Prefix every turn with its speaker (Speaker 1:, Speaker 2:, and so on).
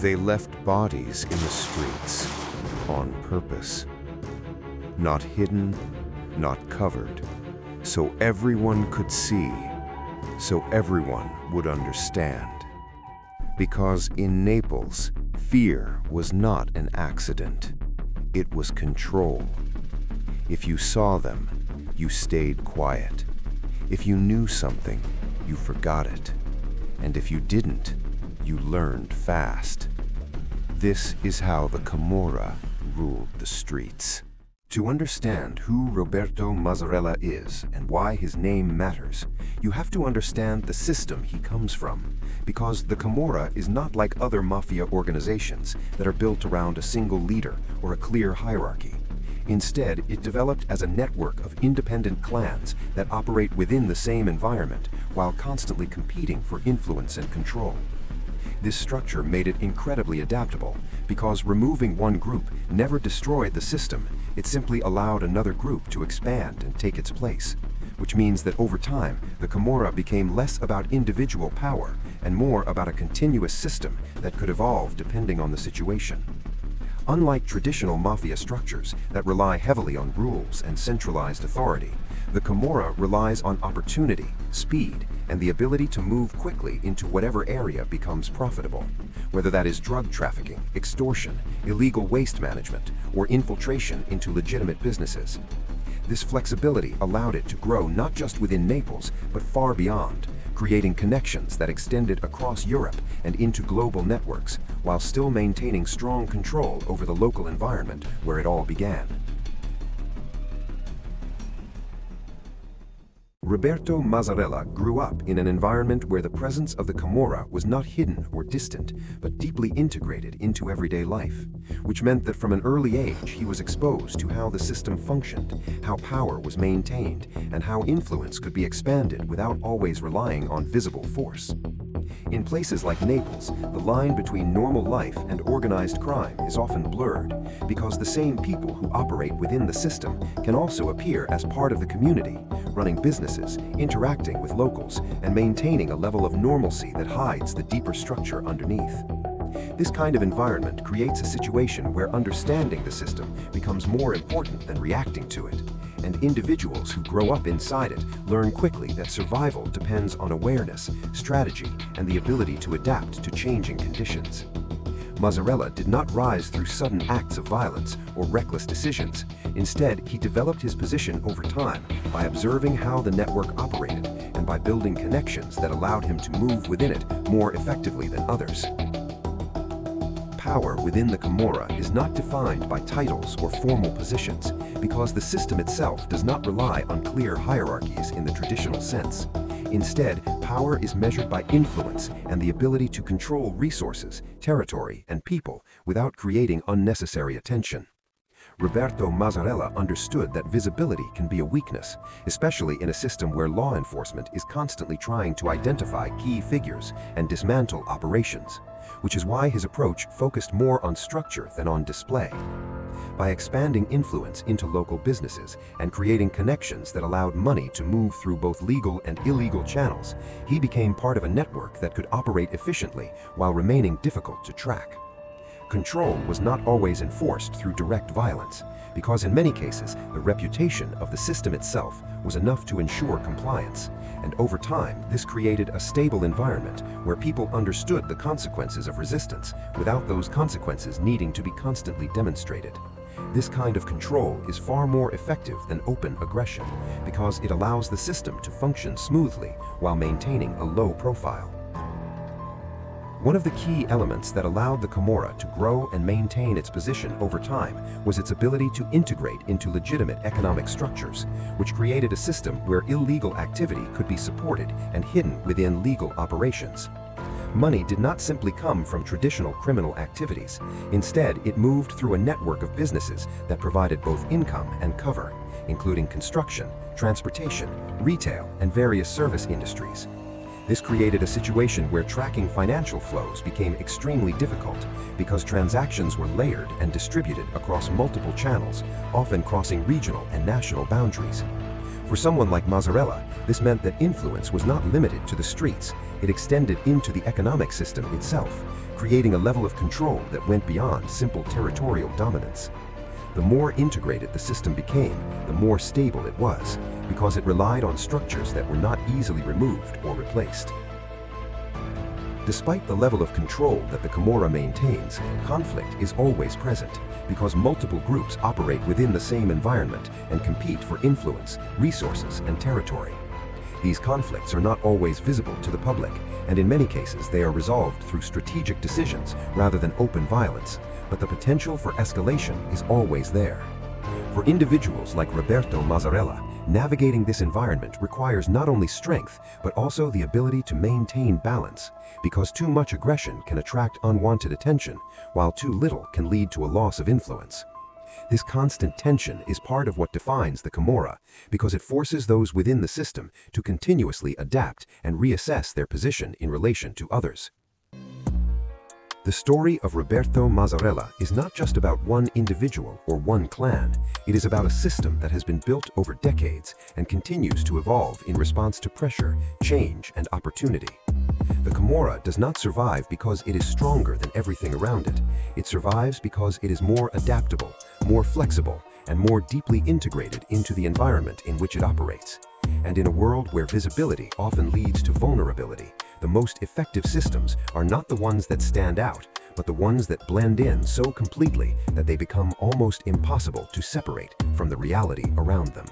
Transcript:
Speaker 1: They left bodies in the streets on purpose. Not hidden, not covered, so everyone could see, so everyone would understand. Because in Naples, fear was not an accident. It was control. If you saw them, you stayed quiet. If you knew something, you forgot it. And if you didn't, you learned fast. This is how the Camorra ruled the streets. To understand who Roberto Mazzarella is and why his name matters, you have to understand the system he comes from, because the Camorra is not like other mafia organizations that are built around a single leader or a clear hierarchy. Instead, it developed as a network of independent clans that operate within the same environment while constantly competing for influence and control. This structure made it incredibly adaptable because removing one group never destroyed the system. It simply allowed another group to expand and take its place, which means that over time, the Camorra became less about individual power and more about a continuous system that could evolve depending on the situation. Unlike traditional mafia structures that rely heavily on rules and centralized authority, the Camorra relies on opportunity, speed, and the ability to move quickly into whatever area becomes profitable, whether that is drug trafficking, extortion, illegal waste management, or infiltration into legitimate businesses. This flexibility allowed it to grow not just within Naples, but far beyond, creating connections that extended across Europe and into global networks, while still maintaining strong control over the local environment where it all began. Roberto Mazzarella grew up in an environment where the presence of the Camorra was not hidden or distant, but deeply integrated into everyday life, which meant that from an early age he was exposed to how the system functioned, how power was maintained, and how influence could be expanded without always relying on visible force. In places like Naples, the line between normal life and organized crime is often blurred, because the same people who operate within the system can also appear as part of the community, running businesses, interacting with locals, and maintaining a level of normalcy that hides the deeper structure underneath. This kind of environment creates a situation where understanding the system becomes more important than reacting to it, and individuals who grow up inside it learn quickly that survival depends on awareness, strategy, and the ability to adapt to changing conditions. Mazzarella did not rise through sudden acts of violence or reckless decisions. Instead, he developed his position over time by observing how the network operated and by building connections that allowed him to move within it more effectively than others. Power within the Camorra is not defined by titles or formal positions, because the system itself does not rely on clear hierarchies in the traditional sense. Instead, power is measured by influence and the ability to control resources, territory, and people without creating unnecessary attention. Roberto Mazzarella understood that visibility can be a weakness, especially in a system where law enforcement is constantly trying to identify key figures and dismantle operations, which is why his approach focused more on structure than on display. By expanding influence into local businesses and creating connections that allowed money to move through both legal and illegal channels, he became part of a network that could operate efficiently while remaining difficult to track. Control was not always enforced through direct violence, because in many cases the reputation of the system itself was enough to ensure compliance, and over time this created a stable environment where people understood the consequences of resistance without those consequences needing to be constantly demonstrated. This kind of control is far more effective than open aggression, because it allows the system to function smoothly while maintaining a low profile. One of the key elements that allowed the Camorra to grow and maintain its position over time was its ability to integrate into legitimate economic structures, which created a system where illegal activity could be supported and hidden within legal operations. Money did not simply come from traditional criminal activities. Instead, it moved through a network of businesses that provided both income and cover, including construction, transportation, retail, and various service industries. This created a situation where tracking financial flows became extremely difficult because transactions were layered and distributed across multiple channels, often crossing regional and national boundaries.
Speaker 2: For someone like Mazzarella, this meant that influence was not limited to the streets, it extended into the economic system itself, creating a level of control that went beyond simple territorial dominance. The more integrated the system became, the more stable it was, because it relied on structures that were not easily removed or replaced. Despite the level of control that the Camorra maintains, conflict is always present, because multiple groups operate within the same environment and compete for influence, resources, and territory. These conflicts are not always visible to the public, and in many cases they are resolved through strategic decisions rather than open violence, but the potential for escalation is always there. For individuals like Roberto Mazzarella, navigating this environment requires not only strength, but also the ability to maintain balance, because too much aggression can attract unwanted attention, while too little can lead to a loss of influence. This constant tension is part of what defines the Camorra, because it forces those within the system to continuously adapt and reassess their position in relation to others. The story of Roberto Mazzarella is not just about one individual or one clan. It is about a system that has been built over decades and continues to evolve in response to pressure, change, and opportunity. The Camorra does not survive because it is stronger than everything around it. It survives because it is more adaptable, more flexible, and more deeply integrated into the environment in which it operates. And in a world where visibility often leads to vulnerability, the most effective systems are not the ones that stand out, but the ones that blend in so completely that they become almost impossible to separate from the reality around them.